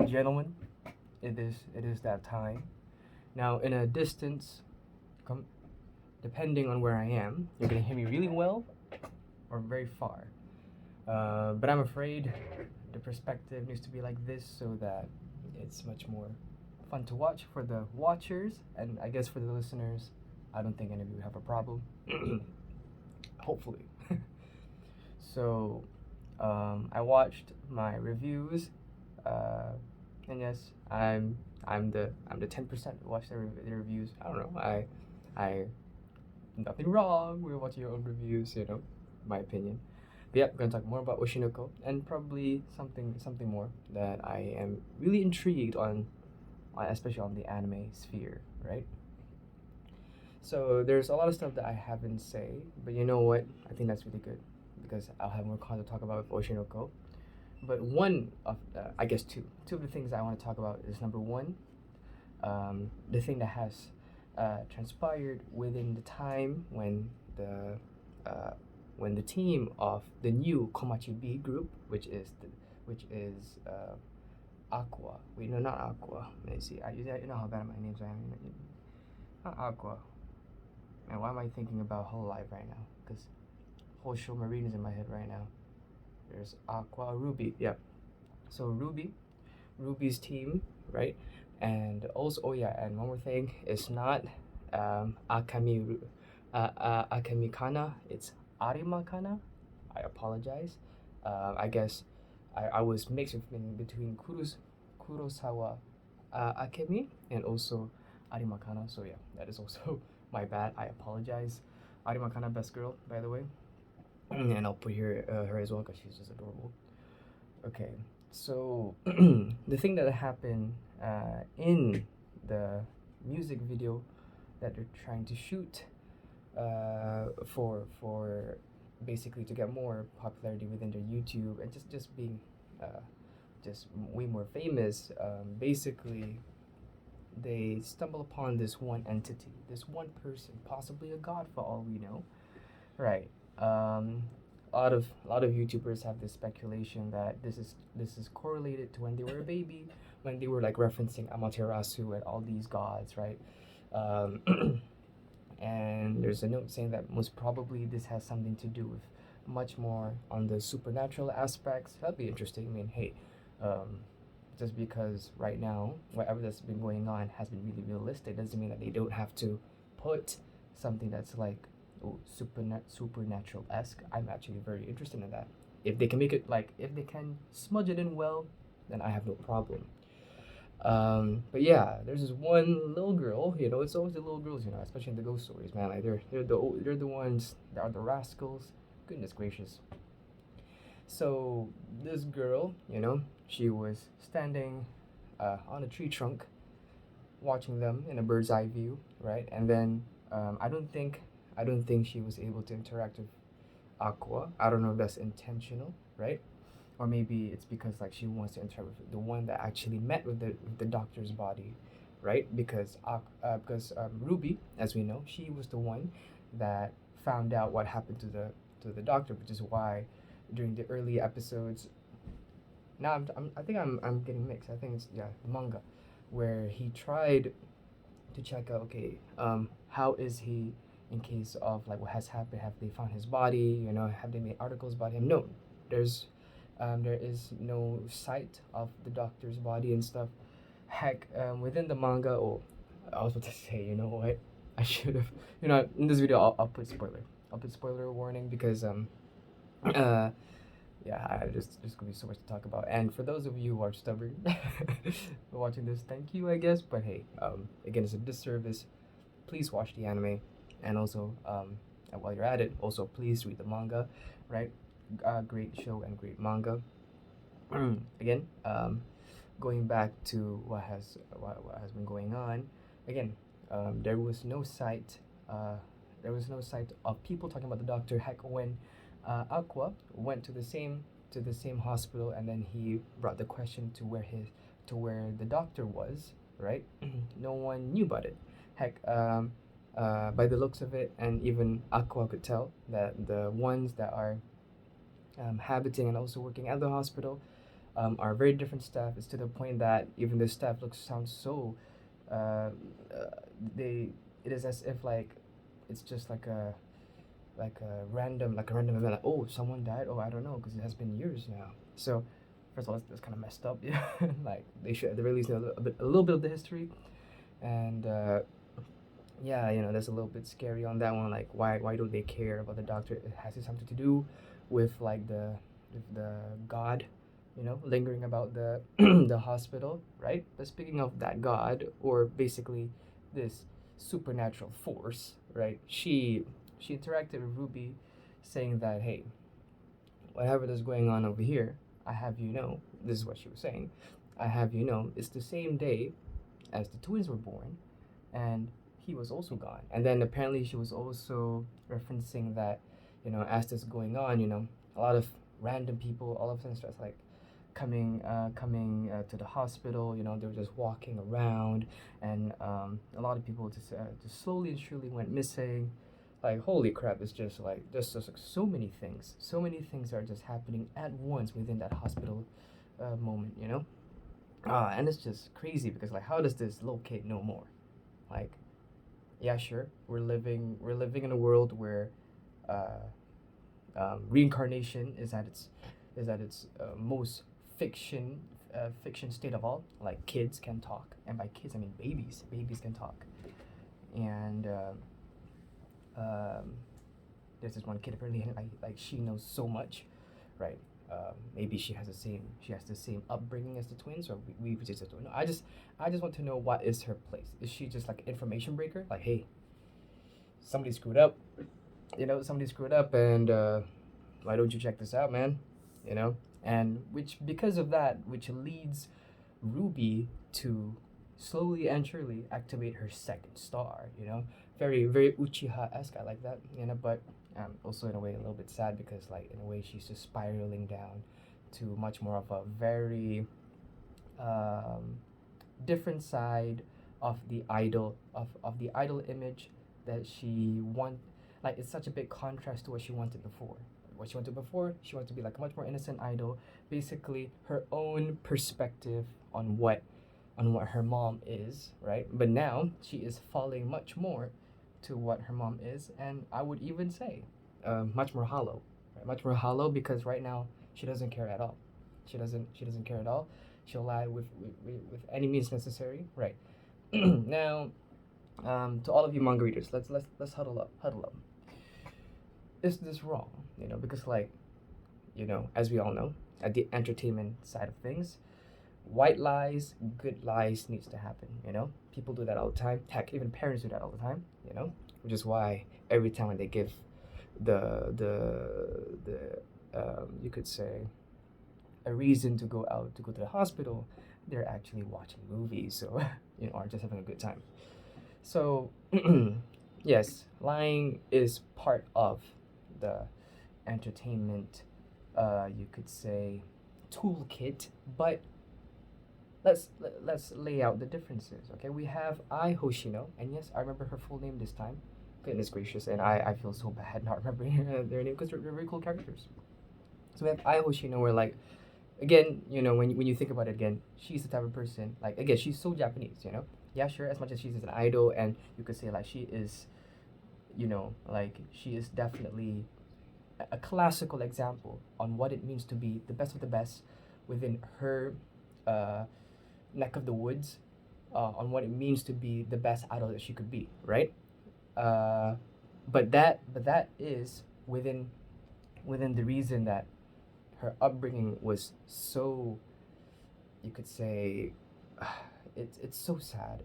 gentlemen, it is that time. Now, in a distance, com- depending on where I am, you're gonna hear me really well or very far. But I'm afraid the perspective needs to be like this so that it's much more fun to watch for the watchers, and I guess for the listeners. I don't think any of you have a problem. Hopefully. So, I watched my reviews, uh, and yes, I'm the 10% who watch the reviews. I don't know. I nothing wrong with watching your own reviews. My opinion. But yeah, we're gonna talk more about Oshinoko and probably something more that I am really intrigued on, especially on the anime sphere, right? So there's a lot of stuff that I haven't say, but you know what? I think that's really good because I'll have more content to talk about with Oshinoko. But I guess two of the things I want to talk about is number one, the thing that has transpired within the time uh, when the team of the new Komachi B group, which is Aqua. Wait, no, not Aqua. Let me see. You know how bad my names are. Not Aqua. Man, why am I thinking about Whole Life right now? Because whole show Marine is in my head right now. There's Aqua, Ruby. Yeah. So Ruby's team, right? And also, oh yeah, and one more thing, it's not Akami Kana, it's Arima Kana. I apologize. I guess I was mixed between Kurosawa Akemi and also Arima Kana. So yeah, that is also my bad. I apologize. Arima Kana, best girl, by the way. And I'll put her as well because she's just adorable. Okay, so the thing that happened in the music video that they're trying to shoot for basically to get more popularity within their YouTube and just being uh, just way more famous. Basically, they stumble upon this one entity, this one person, possibly a god for all we know, right? A lot of YouTubers have this speculation that this is correlated to when they were a baby, when they were like referencing Amaterasu and all these gods, right? Um, and there's a note saying that most probably this has something to do with much more on the supernatural aspects. That'd be interesting. I mean, hey, um, just because right now whatever that's been going on has been really realistic doesn't mean that they don't have to put something that's like supernatural esque. I'm actually very interested in that. If they can make it like if they can smudge it in well, then I have no problem. But yeah, there's this one little girl. It's always the little girls. Especially in the ghost stories, man. Like they're the ones that are the rascals. Goodness gracious. So this girl, she was standing on a tree trunk, watching them in a bird's eye view, right? And then I don't think she was able to interact with Aqua. I don't know if that's intentional, right? Or maybe it's because like she wants to interact with the one that actually met with the doctor's body, right? Because Ruby, as we know, she was the one that found out what happened to the doctor, which is why during the early episodes. Now I think I'm getting mixed. I think it's yeah the manga, where he tried to check out, okay, how is he in case of like what has happened? Have they found his body? Have they made articles about him? No, there's there is no sight of the doctor's body and stuff. Heck, within the manga, oh, I was about to say, you know what? I should have, in this video, I'll put spoiler. I'll put spoiler warning because uh, yeah, there's gonna be so much to talk about. And for those of you who are stubborn watching this, thank you, I guess. But hey, again, it's a disservice. Please watch the anime, and also, and while you're at it, also please read the manga, right? Great show and great manga. Again, going back to what has been going on. Again, there was no sight. There was no sight of people talking about the doctor. Heck, when Aqua went to the same hospital, and then he brought the question to where the doctor was, right? No one knew about it. Heck, by the looks of it, and even Aqua could tell that the ones that are habiting and also working at the hospital, are very different staff. It's to the point that even the staff sounds so uh, they it is as if like it's just like a random event, like, oh, someone died, oh, I don't know, because it has been years now. So first of all, that's kind of messed up. Yeah. Like they should at the very least know a little bit of the history. And yeah, that's a little bit scary on that one. Like, why don't they care about the doctor? Has it something to do with like the god, lingering about the the hospital, right? But speaking of that god, or basically this supernatural force, right? She interacted with Ruby, saying that, hey, whatever is going on over here, I have this is what she was saying. I have it's the same day as the twins were born, and he was also gone. And then apparently she was also referencing that, as this going on, a lot of random people all of a sudden starts like coming to the hospital. They were just walking around, and a lot of people just slowly and surely went missing. Like, holy crap! It's just like there's just like so many things are just happening at once within that hospital moment. And it's just crazy because, like, how does this little kid know more? Like, yeah, sure, we're living in a world where uh, reincarnation is at its most fiction state of all. Like, kids can talk, and by kids I mean babies can talk. And um, there's this one kid apparently, like she knows so much, right? Maybe she has the same upbringing as the twins, or we just don't know. I just want to know, what is her place? Is she just like an information breaker? Like, hey, somebody screwed up, somebody screwed up, and why don't you check this out, man? And which, because of that, which leads Ruby to slowly and surely activate her second star. Very very Uchiha-esque. I like that. But also in a way a little bit sad, because like in a way she's just spiraling down to much more of a very um, different side of the idol image that she want. Like, it's such a big contrast to what she wanted before. She wanted to be like a much more innocent idol, basically her own perspective on what her mom is, right? But now she is falling much more to what her mom is, and I would even say much more hollow, right? Much more hollow, because right now she doesn't care at all. She doesn't care at all. She'll lie with any means necessary, right? Now, to all of you manga readers, let's huddle up. Is this wrong? Because, like, as we all know, at the entertainment side of things, white lies, good lies needs to happen. People do that all the time. Heck, even parents do that all the time. Which is why every time when they give the you could say, a reason to go to the hospital, they're actually watching movies, so or just having a good time. So yes, lying is part of the entertainment, you could say, toolkit. But let's lay out the differences. Okay, we have Ai Hoshino, and yes, I remember her full name this time. Goodness gracious, and I feel so bad not remembering their name, because they're very cool characters. So we have Ai Hoshino, where, like, again, when you think about it again, she's the type of person, like, again, she's so Japanese. Yeah, sure, as much as she's an idol, and you could say like she is, like, she is definitely a classical example on what it means to be the best of the best within her uh, neck of the woods, on what it means to be the best idol that she could be, right? Uh, but that is within the reason that her upbringing was so, you could say, it's so sad,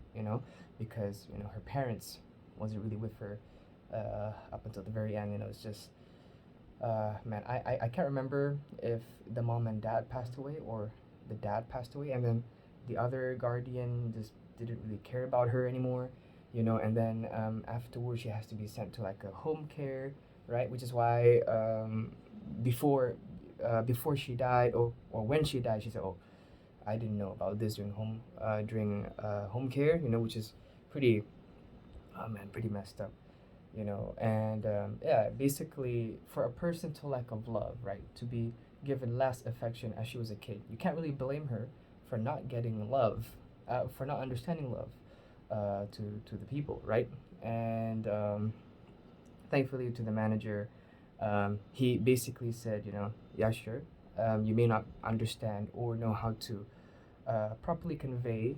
because her parents wasn't really with her up until the very end. It's just, man, I can't remember if the mom and dad passed away, or the dad passed away, and then the other guardian just didn't really care about her anymore. And then afterwards she has to be sent to like a home care, right? Which is why, before before she died, or when she died, she said, oh, I didn't know about this during home care, which is pretty, oh man, pretty messed up. And yeah, basically, for a person to lack of love, right, to be given less affection as she was a kid. You can't really blame her for not getting love, for not understanding love to the people, right? And thankfully to the manager, he basically said, yeah, sure, you may not understand or know how to properly convey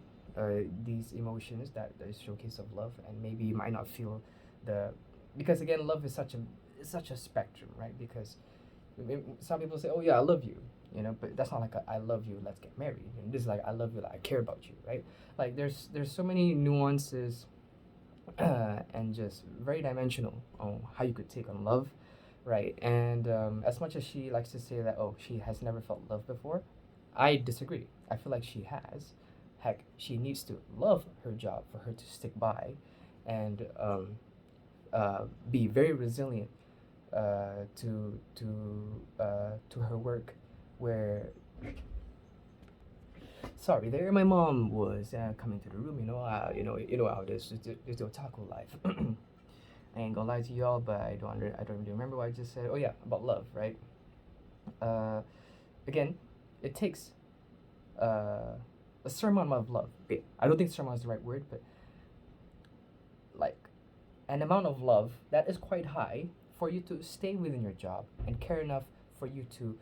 these emotions that is showcase of love, and maybe you might not feel the because again, love is such a spectrum, right? Because some people say, "Oh yeah, I love you," but that's not like I love you. Let's get married. This is like I love you. Like I care about you, right? Like there's so many nuances and just very dimensional on how you could take on love, right? And as much as she likes to say that, oh, she has never felt love before, I disagree. I feel like she has. Heck, she needs to love her job for her to stick by and be very resilient to her work. Where sorry, there my mom was coming to the room. You know how it is. It's the otaku life. I ain't gonna lie to y'all, but I don't really remember what I just said. Oh yeah, about love, right? Uh, Again, it takes uh, a certain amount of love. I don't think certain amount is the right word, but like an amount of love that is quite high for you to stay within your job and care enough for you to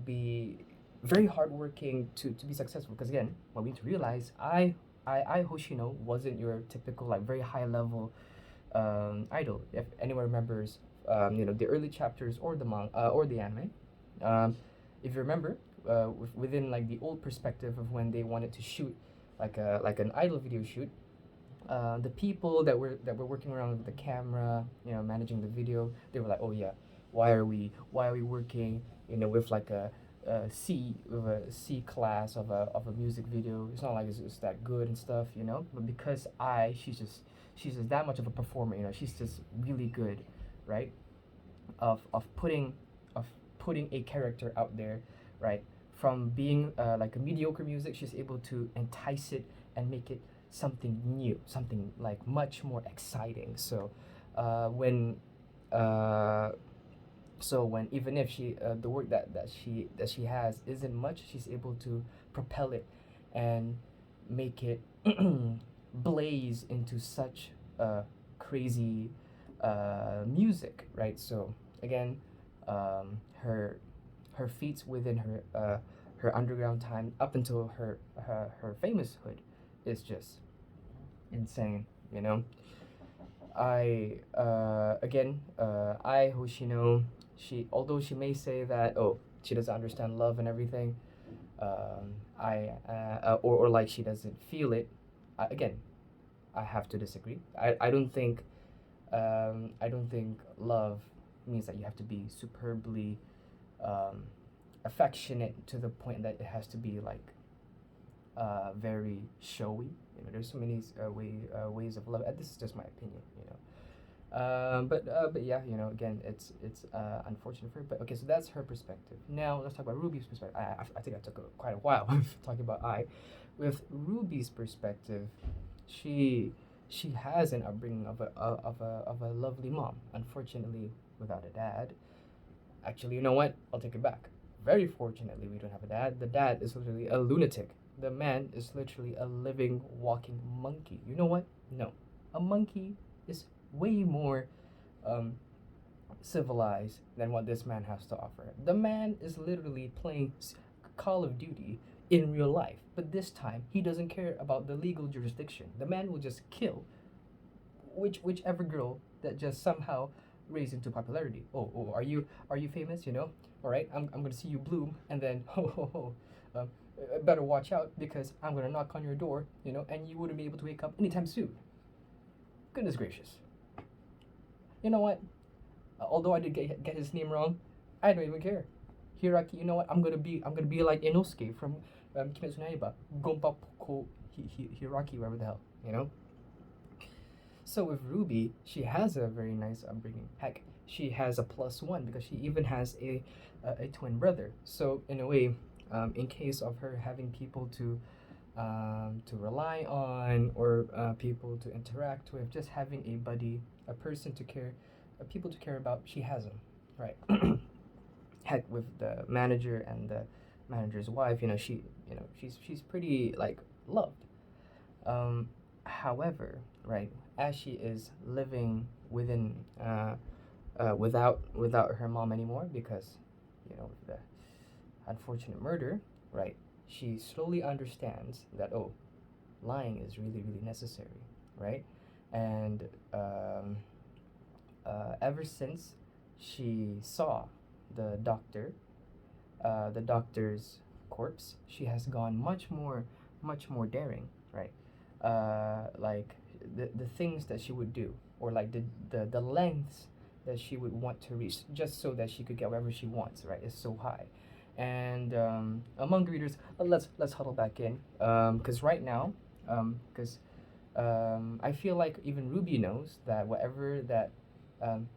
be very hardworking to be successful. Because again, what we need to realize, I Hoshino wasn't your typical like very high level idol. If anyone remembers, the early chapters or the anime, um, if you remember, within like the old perspective of when they wanted to shoot like an idol video shoot, the people that were working around with the camera, managing the video, they were like, oh yeah, why are we working, with like a C class of a music video. It's not like it's that good and stuff, But because she's just that much of a performer, she's just really good, right? Of putting a character out there, right? From being like a mediocre music, she's able to entice it and make it something new, something like much more exciting. Uh, when uh, when even if the work that she has isn't much, she's able to propel it and make it blaze into such crazy music, right? So again, her feats within her underground time up until her famous hood is just insane, you know. I Hoshino, although she may say that, oh, she doesn't understand love and everything, or like she doesn't feel it. Again, I have to disagree. I don't think love means that you have to be superbly um, affectionate to the point that it has to be like very showy. There's so many ways of love. This is just my opinion. But yeah, again, it's unfortunate for her. But okay, so that's her perspective. Now let's talk about Ruby's perspective. I think I took quite a while talking about with Ruby's perspective. She has an upbringing of a lovely mom. Unfortunately, without a dad. Actually, you know what? I'll take it back. Very fortunately, we don't have a dad. The dad is literally a lunatic. The man is literally a living, walking monkey. You know what? No. A monkey is way more um, civilized than what this man has to offer. The man is literally playing Call of Duty in real life, but this time he doesn't care about the legal jurisdiction. The man will just kill whichever girl that just somehow raised into popularity. Oh, are you famous? All right, I'm gonna see you bloom, and then better watch out because I'm gonna knock on your door, and you wouldn't be able to wake up anytime soon. Goodness gracious. You know what? Although I did get his name wrong, I don't even care. Hiraki, you know what? I'm gonna be like Inosuke from Kimetsu no Yaiba, Gonpa Poko Hiraki, whatever the hell, So with Ruby, she has a very nice upbringing. Heck, she has a plus one because she even has a twin brother. So in a way, in case of her having people to rely on or people to interact with, just having a buddy, a person to care, people to care about, she has them, right? heck with the manager and the manager's wife, she's pretty like loved. However, right, as she is living within without her mom anymore because the unfortunate murder, right, she slowly understands that, oh, lying is really really necessary, right? And ever since she saw the doctor, the doctor's corpse, she has gone much more daring, right? Like the things that she would do, or like the lengths that she would want to reach just so that she could get whatever she wants, right, is so high. And among readers, let's huddle back in, because right now, because I feel like even Ruby knows that whatever that um,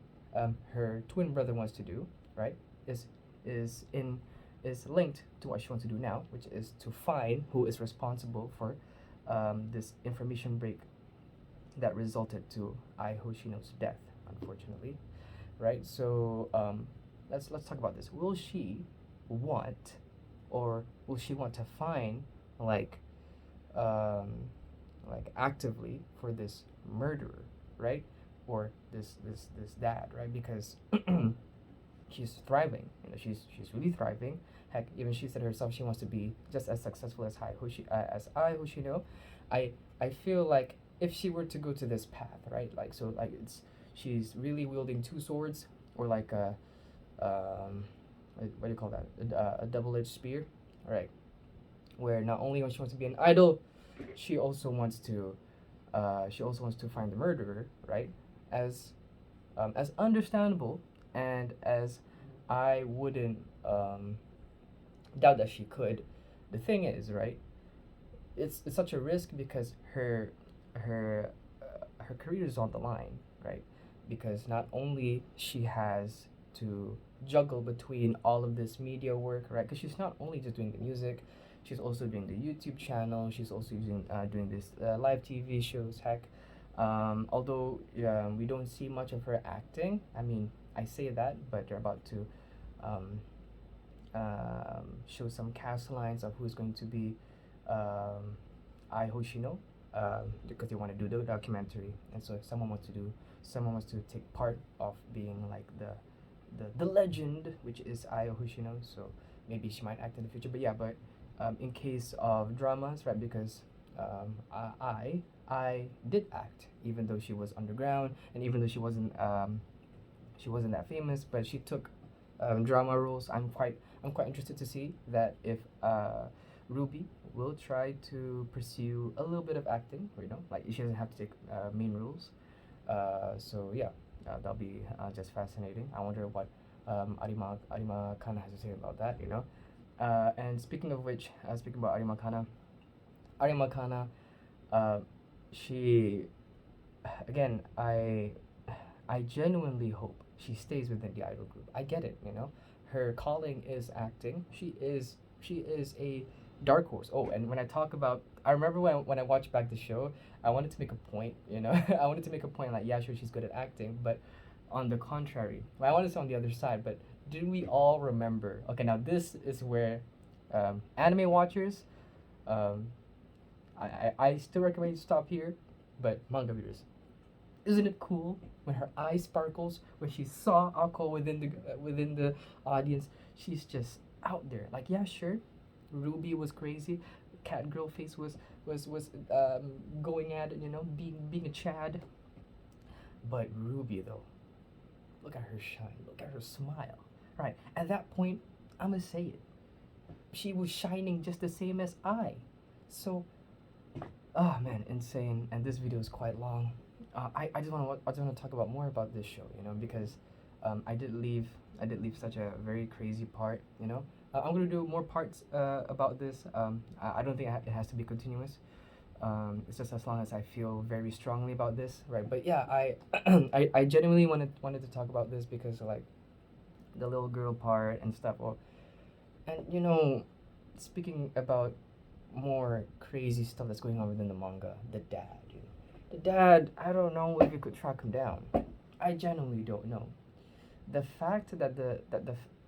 her twin brother wants to do, right, is is in is linked to what she wants to do now, which is to find who is responsible for this information break that resulted to Ai Hoshino's death, unfortunately, right? So let's talk about this. Will she want, or will she want to find, like um, like actively for this murderer, right? Or this dad, right? Because she's thriving. She's really thriving. Heck, even she said herself she wants to be just as successful as Ai Hoshino. I feel like if she were to go to this path, right? Like so, like she's really wielding two swords, or like a what do you call that? A double-edged spear, right? Where not only when she wants to be an idol, she also wants to find the murderer, right? As understandable and as I wouldn't doubt that she could. The thing is, right? It's such a risk because her career is on the line, right? Because not only she has to juggle between all of this media work, right? Because she's not only just doing the music, she's also doing the YouTube channel. She's also doing this live TV shows. Heck, although we don't see much of her acting. I mean, I say that, but they're about to um, show some cast lines of who's going to be Ai Hoshino, because they want to do the documentary, and so someone wants to take part of being like the legend, which is Ai Hoshino. So maybe she might act in the future. But yeah, but in case of dramas, right? Because I did act, even though she was underground, and even though she wasn't that famous, but she took drama roles. I'm quite interested to see that if Ruby will try to pursue a little bit of acting, like she doesn't have to take main roles. So yeah, that'll be just fascinating. I wonder what Arima Kana has to say about that. And speaking of which, speaking about Arima Kana, uh, she again, I genuinely hope she stays within the idol group. I get it. Her calling is acting. She is a dark horse. Oh, and when I talk about, I remember when I watched back the show, I wanted to make a point. I wanted to make a point like, yeah, sure, she's good at acting, but on the contrary, well, I wanted to say on the other side, but did we all remember? Okay, now this is where anime watchers, um, I still recommend you stop here, but manga readers, isn't it cool when her eye sparkles when she saw Ako within the audience? She's just out there. Like, yeah, sure, Ruby was crazy. Cat girl face was going at it, being a Chad. But Ruby though, look at her shine, look at her smile. Right at that point, I'ma say it. She was shining just the same as I. So, oh man, insane. And this video is quite long. I just want to talk about more about this show, because I did leave such a very crazy part, I'm gonna do more parts about this. I don't think it has to be continuous. It's just as long as I feel very strongly about this, right? But yeah, I genuinely wanted to talk about this because like the little girl part and stuff. Well, and speaking about more crazy stuff that's going on within the manga, the dad. The dad, I don't know if you could track him down. I genuinely don't know. The fact that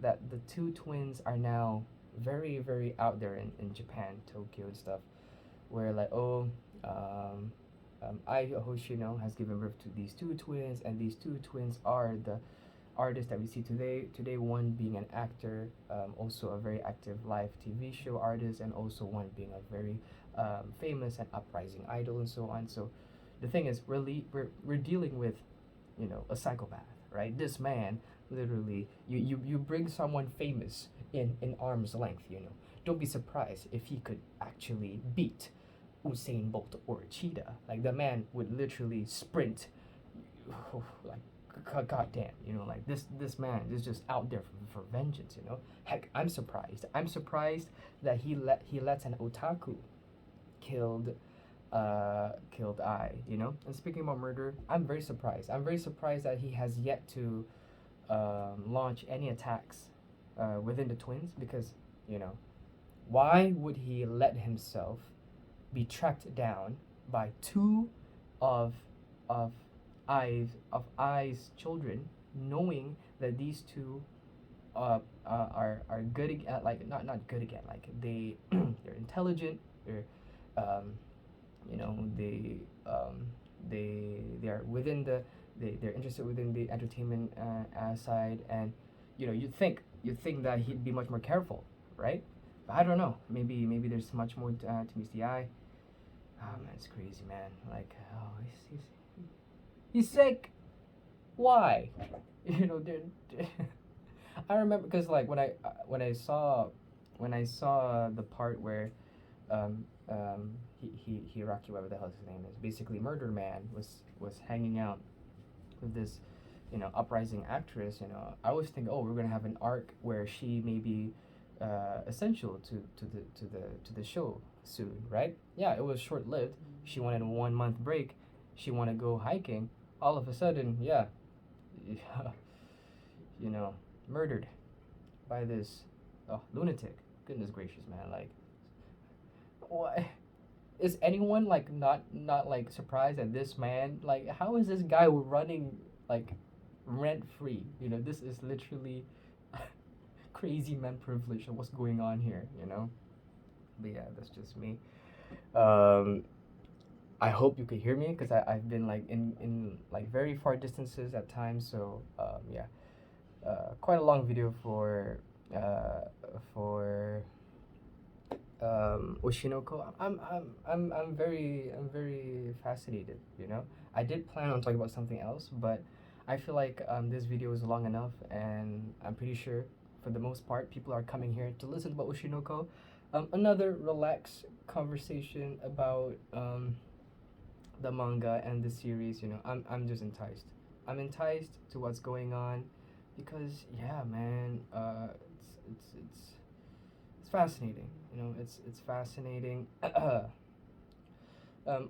that the two twins are now very very out there in Japan, Tokyo and stuff, where like Ai Hoshino has given birth to these two twins, and these two twins are the artists that we see today. Today, one being an actor, also a very active live TV show artist, and also one being a very famous and uprising idol, and so on. So, the thing is, we're dealing with, a psychopath, right? This man, literally, you bring someone famous in arm's length. Don't be surprised if he could actually beat Usain Bolt or Cheetah. Like the man would literally sprint, like goddamn, like this man is just out there for vengeance. Heck, I'm surprised. I'm surprised that he lets an otaku killed killed I. And speaking about murder, I'm very surprised. I'm very surprised that he has yet to launch any attacks within the twins, because why would he let himself be tracked down by two of of I's children, knowing that these two are good again, like not good again, like they're intelligent, they're um, they are within they're interested within the entertainment side, and you'd think that he'd be much more careful, right? But I don't know. Maybe there's much more to meet the eye. Oh man, it's crazy, man. Like, oh, he's sick. Why? Dude. I remember because like when I saw the part where Hiraki, whatever the hell his name is, basically Murder Man was hanging out with this uprising actress. I always think, oh, we're gonna have an arc where she may be essential to the show soon, right? Yeah, it was short lived. She wanted a 1 month break. She wanted to go hiking. All of a sudden, yeah, murdered by this lunatic. Goodness gracious, man! Like, what? Is anyone like not like surprised at this man? Like, how is this guy running like rent free? This is literally crazy man privilege of what's going on here. But yeah, that's just me. Um, I hope you could hear me, because I've been like in like very far distances at times. So yeah, quite a long video for Oshinoko. I'm very fascinated. I did plan on talking about something else, but I feel like this video is long enough, and I'm pretty sure for the most part people are coming here to listen about Oshinoko. Another relaxed conversation about the manga and the series. I'm just enticed. I'm enticed to what's going on, because yeah, man, it's fascinating. It's fascinating.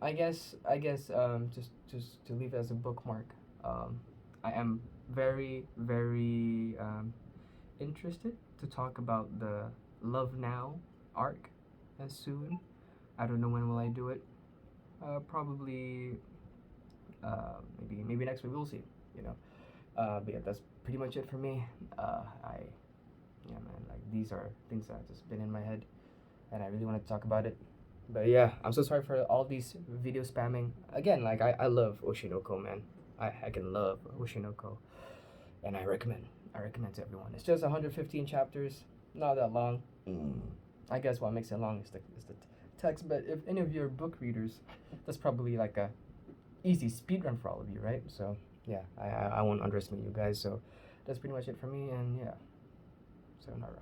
I guess just to leave it as a bookmark. I am very very interested to talk about the Love Now arc soon. I don't know when will I do it. Probably maybe next week. We'll see. But yeah, that's pretty much it for me. Yeah, man, like these are things that have just been in my head, and I really want to talk about it. But yeah, I'm so sorry for all these video spamming. Again, like I love Oshinoko, man. I can love Oshinoko, and I recommend to everyone. It's just 115 chapters, not that long. I guess what makes it long is the text. But if any of you are book readers, that's probably like a easy speed run for all of you, right? So yeah, I won't underestimate you guys. So that's pretty much it for me, and yeah, sayonara.